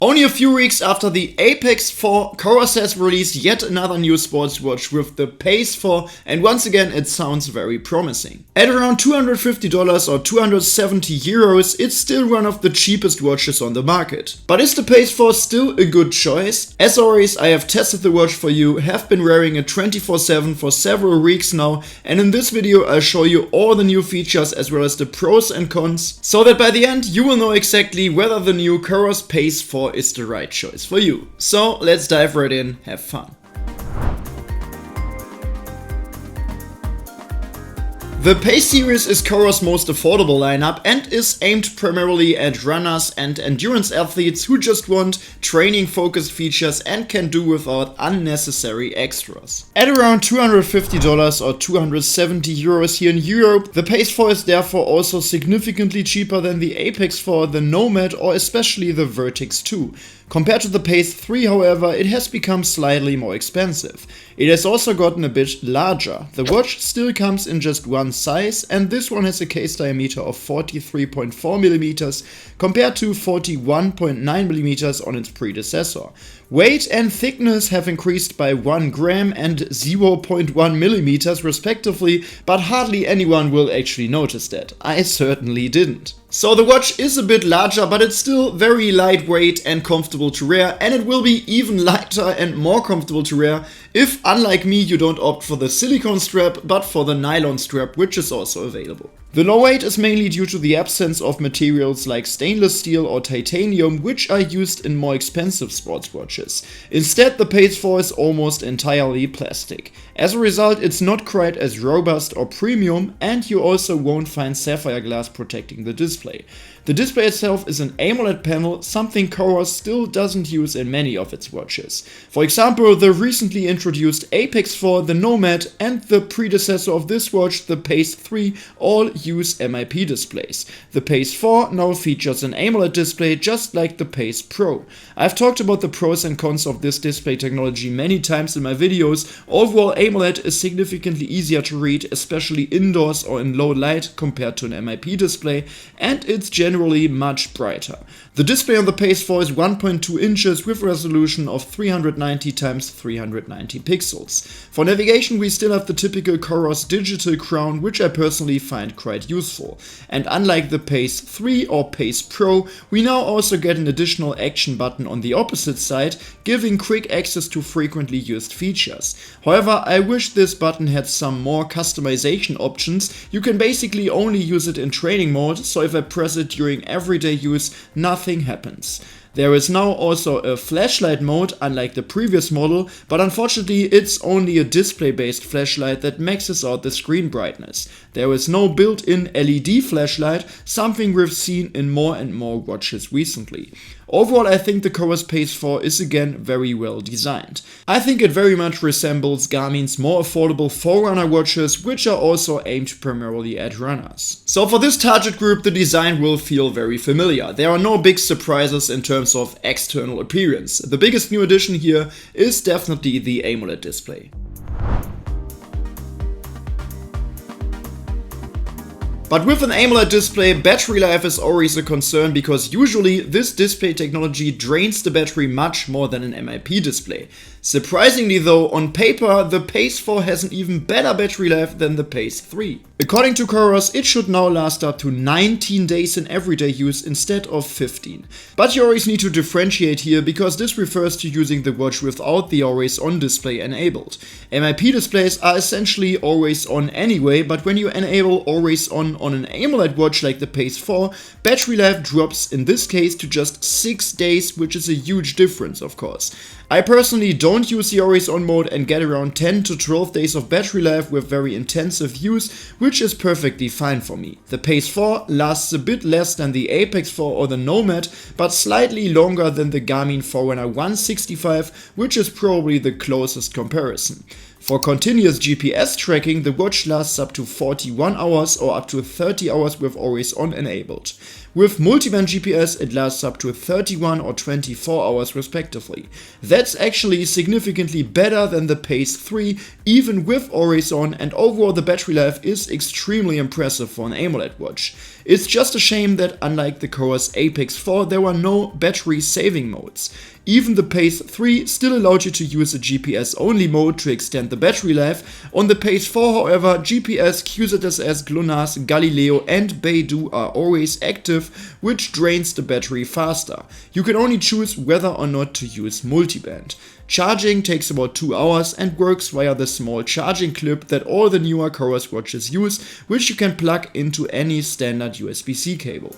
Only a few weeks after the Apex 4, Coros has released yet another new sports watch with the Pace 4, and once again it sounds very promising. At around $250 or 270 euros, it's still one of the cheapest watches on the market. But is the Pace 4 still a good choice? As always, I have tested the watch for you, have been wearing it 24/7 for several weeks now, and in this video I'll show you all the new features as well as the pros and cons, so that by the end you will know exactly whether the new Coros Pace 4 is the right choice for you. So let's dive right in, have fun. The Pace series is Coros' most affordable lineup and is aimed primarily at runners and endurance athletes who just want training-focused features and can do without unnecessary extras. At around $250 or 270 euros here in Europe, the Pace 4 is therefore also significantly cheaper than the Apex 4, the Nomad, or especially the Vertix 2. Compared to the Pace 3, however, it has become slightly more expensive. It has also gotten a bit larger. The watch still comes in just one size, and this one has a case diameter of 43.4mm compared to 41.9mm on its predecessor. Weight and thickness have increased by 1 gram and 0.1mm respectively, but hardly anyone will actually notice that. I certainly didn't. So the watch is a bit larger, but it's still very lightweight and comfortable to wear, and it will be even lighter and more comfortable to wear if, unlike me, you don't opt for the silicone strap but for the nylon strap, which is also available. The low weight is mainly due to the absence of materials like stainless steel or titanium, which are used in more expensive sports watches. Instead, the Pace 4 is almost entirely plastic. As a result, it's not quite as robust or premium, and you also won't find sapphire glass protecting the display. The display itself is an AMOLED panel, something Coros still doesn't use in many of its watches. For example, the recently introduced Apex 4, the Nomad, and the predecessor of this watch, the Pace 3, all use MIP displays. The Pace 4 now features an AMOLED display just like the Pace Pro. I've talked about the pros and cons of this display technology many times in my videos. Overall, AMOLED is significantly easier to read, especially indoors or in low light compared to an MIP display, and it's generally much brighter. The display on the Pace 4 is 1.2 inches with a resolution of 390 x 390 pixels. For navigation, we still have the typical Coros digital crown, which I personally find quite useful. And unlike the Pace 3 or Pace Pro, we now also get an additional action button on the opposite side, giving quick access to frequently used features. However, I wish this button had some more customization options. You can basically only use it in training mode, so if I press it during everyday use, nothing happens. There is now also a flashlight mode, unlike the previous model, but unfortunately it's only a display-based flashlight that maxes out the screen brightness. There is no built-in LED flashlight, something we've seen in more and more watches recently. Overall, I think the Coros Pace 4 is again very well designed. I think it very much resembles Garmin's more affordable Forerunner watches, which are also aimed primarily at runners. So for this target group, the design will feel very familiar. There are no big surprises in terms of external appearance. The biggest new addition here is definitely the AMOLED display. But with an AMOLED display, battery life is always a concern because usually this display technology drains the battery much more than an MIP display. Surprisingly though, on paper, the Pace 4 has an even better battery life than the Pace 3. According to Coros, it should now last up to 19 days in everyday use instead of 15. But you always need to differentiate here because this refers to using the watch without the always on display enabled. MIP displays are essentially always on anyway, but when you enable always on an AMOLED watch like the Pace 4, battery life drops in this case to just 6 days, which is a huge difference of course. I personally don't use the always on mode and get around 10 to 12 days of battery life with very intensive use, which is perfectly fine for me. The Pace 4 lasts a bit less than the Apex 4 or the Nomad, but slightly longer than the Garmin Forerunner 165, which is probably the closest comparison. For continuous GPS tracking, the watch lasts up to 41 hours or up to 30 hours with always on enabled. With multiband GPS, it lasts up to 31 or 24 hours respectively. That's actually significantly better than the Pace 3, even with always on, and overall the battery life is extremely impressive for an AMOLED watch. It's just a shame that unlike the Coros Apex 4, there were no battery saving modes. Even the Pace 3 still allowed you to use a GPS only mode to extend the battery life. On the Pace 4, however, GPS, QZSS, GLONASS, Galileo and Beidou are always active, which drains the battery faster. You can only choose whether or not to use multiband. Charging takes about 2 hours and works via the small charging clip that all the newer Coros watches use, which you can plug into any standard USB-C cable.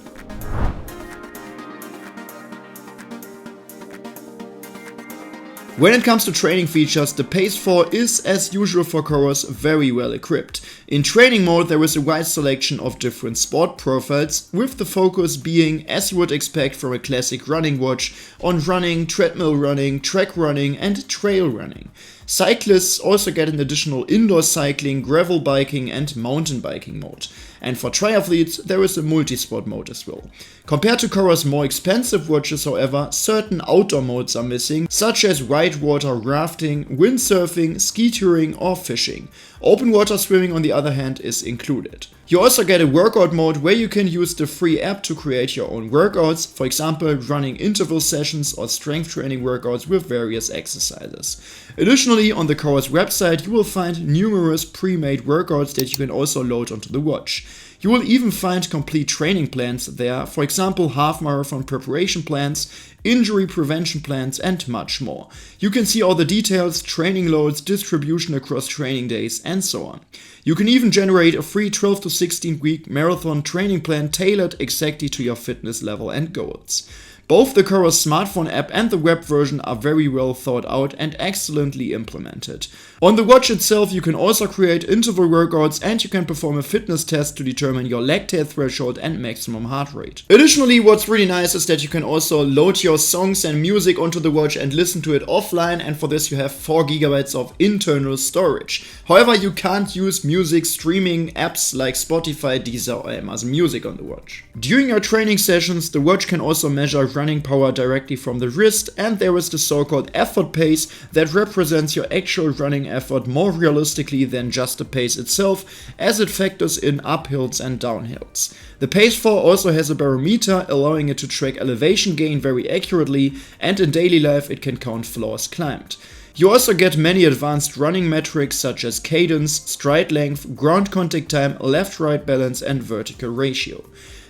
When it comes to training features, the Pace 4 is, as usual for Coros, very well equipped. In training mode there is a wide selection of different sport profiles, with the focus being, as you would expect from a classic running watch, on running, treadmill running, track running and trail running. Cyclists also get an additional indoor cycling, gravel biking and mountain biking mode. And for triathletes there is a multi-sport mode as well. Compared to Coros' more expensive watches, however, certain outdoor modes are missing, such as whitewater rafting, windsurfing, ski touring or fishing. Open water swimming on the other hand is included. You also get a workout mode where you can use the free app to create your own workouts, for example running interval sessions or strength training workouts with various exercises. Additionally, on the Coros website you will find numerous pre-made workouts that you can also load onto the watch. You will even find complete training plans there, for example half marathon preparation plans, injury prevention plans and much more. You can see all the details, training loads, distribution across training days and so on. You can even generate a free 12 to 16 week marathon training plan tailored exactly to your fitness level and goals. Both the Coros smartphone app and the web version are very well thought out and excellently implemented. On the watch itself you can also create interval workouts and you can perform a fitness test to determine your lactate threshold and maximum heart rate. Additionally, what's really nice is that you can also load your songs and music onto the watch and listen to it offline, and for this you have 4 GB of internal storage. However, you can't use music streaming apps like Spotify, Deezer or Amazon Music on the watch. During your training sessions the watch can also measure running power directly from the wrist, and there is the so-called effort pace that represents your actual running effort more realistically than just the pace itself, as it factors in uphills and downhills. The Pace 4 also has a barometer, allowing it to track elevation gain very accurately, and in daily life it can count floors climbed. You also get many advanced running metrics such as cadence, stride length, ground contact time, left-right balance and vertical ratio.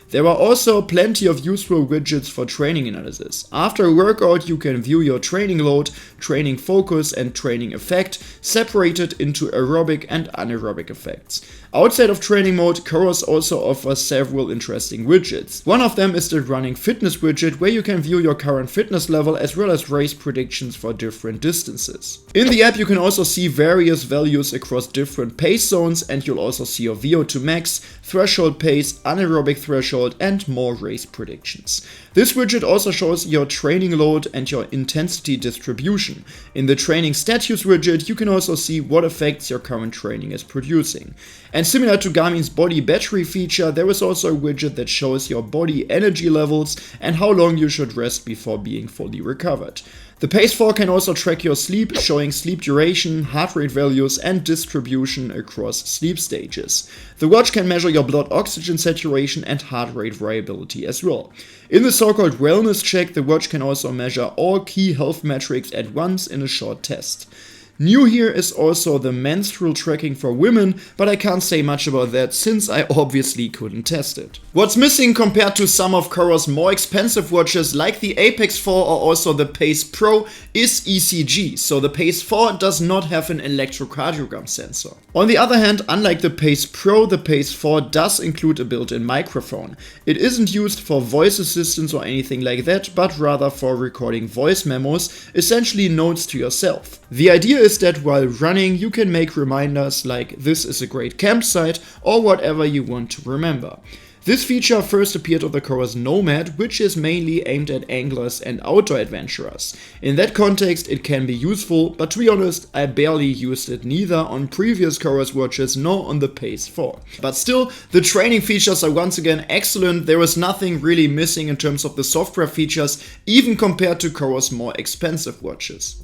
There are also plenty of useful widgets for training analysis. After a workout you can view your training load, training focus and training effect, separated into aerobic and anaerobic effects. Outside of training mode, Coros also offers several interesting widgets. One of them is the running fitness widget, where you can view your current fitness level as well as race predictions for different distances. In the app you can also see various values across different pace zones, and you'll also see your VO2 max, threshold pace, anaerobic threshold and more race predictions. This widget also shows your training load and your intensity distribution. In the training status widget you can also see what effects your current training is producing. And similar to Garmin's body battery feature, there is also a widget that shows your body energy levels and how long you should rest before being fully recovered. The Pace 4 can also track your sleep, showing sleep duration, heart rate values and distribution across sleep stages. The watch can measure your blood oxygen saturation and heart rate variability as well. In the so-called wellness check, the watch can also measure all key health metrics at once in a short test. New here is also the menstrual tracking for women, but I can't say much about that since I obviously couldn't test it. What's missing compared to some of Coros' more expensive watches like the Apex 4 or also the Pace Pro is ECG, so the Pace 4 does not have an electrocardiogram sensor. On the other hand, unlike the Pace Pro, the Pace 4 does include a built-in microphone. It isn't used for voice assistance or anything like that, but rather for recording voice memos, essentially notes to yourself. The idea is that while running you can make reminders like "this is a great campsite" or whatever you want to remember. This feature first appeared on the Coros Nomad, which is mainly aimed at anglers and outdoor adventurers. In that context it can be useful, but to be honest I barely used it neither on previous Coros watches nor on the Pace 4. But still, the training features are once again excellent. There is nothing really missing in terms of the software features, even compared to Coros' more expensive watches.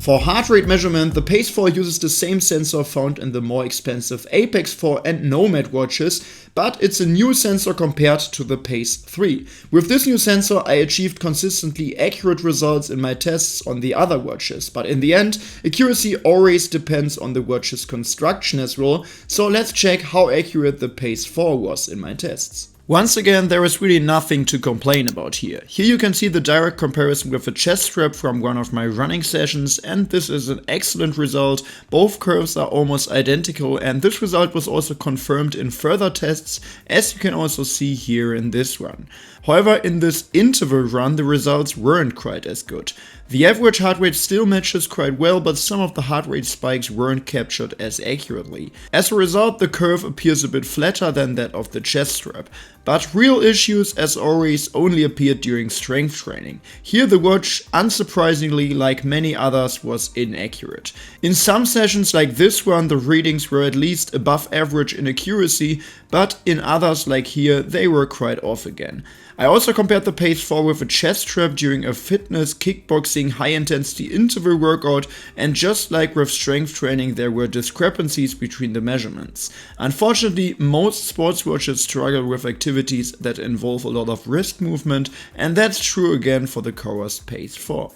For heart rate measurement, the Pace 4 uses the same sensor found in the more expensive Apex 4 and Nomad watches, but it's a new sensor compared to the Pace 3. With this new sensor I achieved consistently accurate results in my tests on the other watches, but in the end, accuracy always depends on the watch's construction as well, so let's check how accurate the Pace 4 was in my tests. Once again, there is really nothing to complain about here. Here you can see the direct comparison with a chest strap from one of my running sessions, and this is an excellent result. Both curves are almost identical, and this result was also confirmed in further tests, as you can also see here in this one. However, in this interval run the results weren't quite as good. The average heart rate still matches quite well, but some of the heart rate spikes weren't captured as accurately. As a result, the curve appears a bit flatter than that of the chest strap. But real issues, as always, only appeared during strength training. Here the watch, unsurprisingly, like many others, was inaccurate. In some sessions like this one, the readings were at least above average in accuracy, but in others like here, they were quite off again. I also compared the Pace 4 with a chest strap during a fitness, kickboxing, high-intensity interval workout, and just like with strength training there were discrepancies between the measurements. Unfortunately, most sports watches struggle with activities that involve a lot of wrist movement, and that's true again for the Coros Pace 4.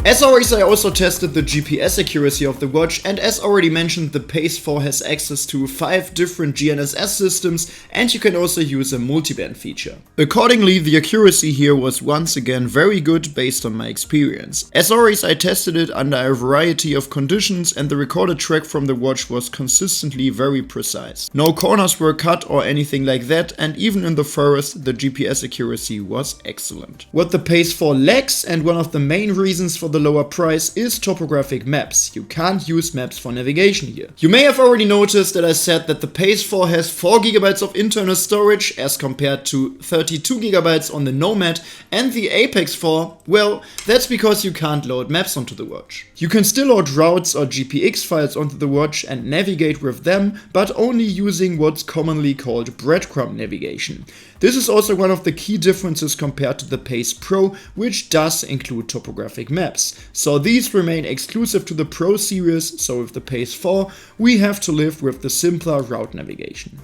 As always, I also tested the GPS accuracy of the watch, and as already mentioned, the Pace 4 has access to 5 different GNSS systems, and you can also use a multiband feature. Accordingly, the accuracy here was once again very good based on my experience. As always, I tested it under a variety of conditions, and the recorded track from the watch was consistently very precise. No corners were cut or anything like that, and even in the forest, the GPS accuracy was excellent. What the Pace 4 lacks, and one of the main reasons for the lower price, is topographic maps. You can't use maps for navigation here. You may have already noticed that I said that the Pace 4 has 4 GB of internal storage as compared to 32 GB on the Nomad and the Apex 4. Well, that's because you can't load maps onto the watch. You can still load routes or GPX files onto the watch and navigate with them, but only using what's commonly called breadcrumb navigation. This is also one of the key differences compared to the Pace Pro, which does include topographic maps. So these remain exclusive to the Pro series, so with the Pace 4 we have to live with the simpler route navigation.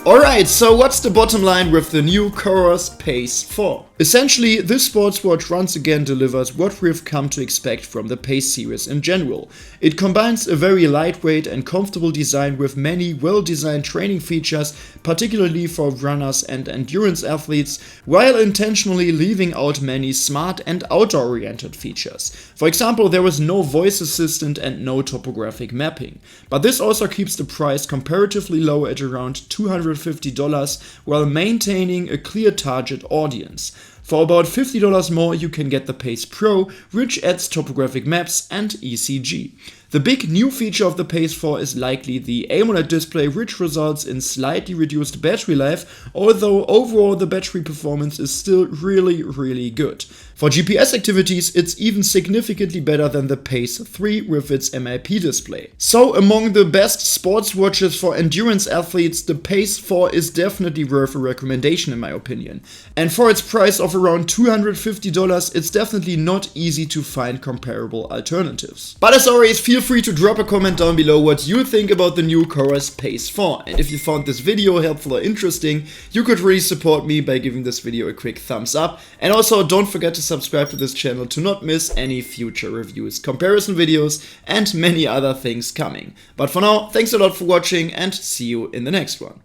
Alright, so what's the bottom line with the new Coros Pace 4? Essentially, this sports watch once again delivers what we've come to expect from the Pace series in general. It combines a very lightweight and comfortable design with many well-designed training features, particularly for runners and endurance athletes, while intentionally leaving out many smart and outdoor-oriented features. For example, there is no voice assistant and no topographic mapping. But this also keeps the price comparatively low at around $250 while maintaining a clear target audience. For about $50 more you can get the Pace Pro, which adds topographic maps and ECG. The big new feature of the Pace 4 is likely the AMOLED-display, which results in slightly reduced battery life, although overall the battery performance is still really good. For GPS activities it's even significantly better than the Pace 3 with its MIP display. So among the best sports watches for endurance athletes, the Pace 4 is definitely worth a recommendation in my opinion. And for its price of around $250, it's definitely not easy to find comparable alternatives. But as always, feel free to drop a comment down below what you think about the new Coros Pace 4. And if you found this video helpful or interesting, you could really support me by giving this video a quick thumbs up. And also don't forget to subscribe to this channel to not miss any future reviews, comparison videos, and many other things coming. But for now, thanks a lot for watching and see you in the next one.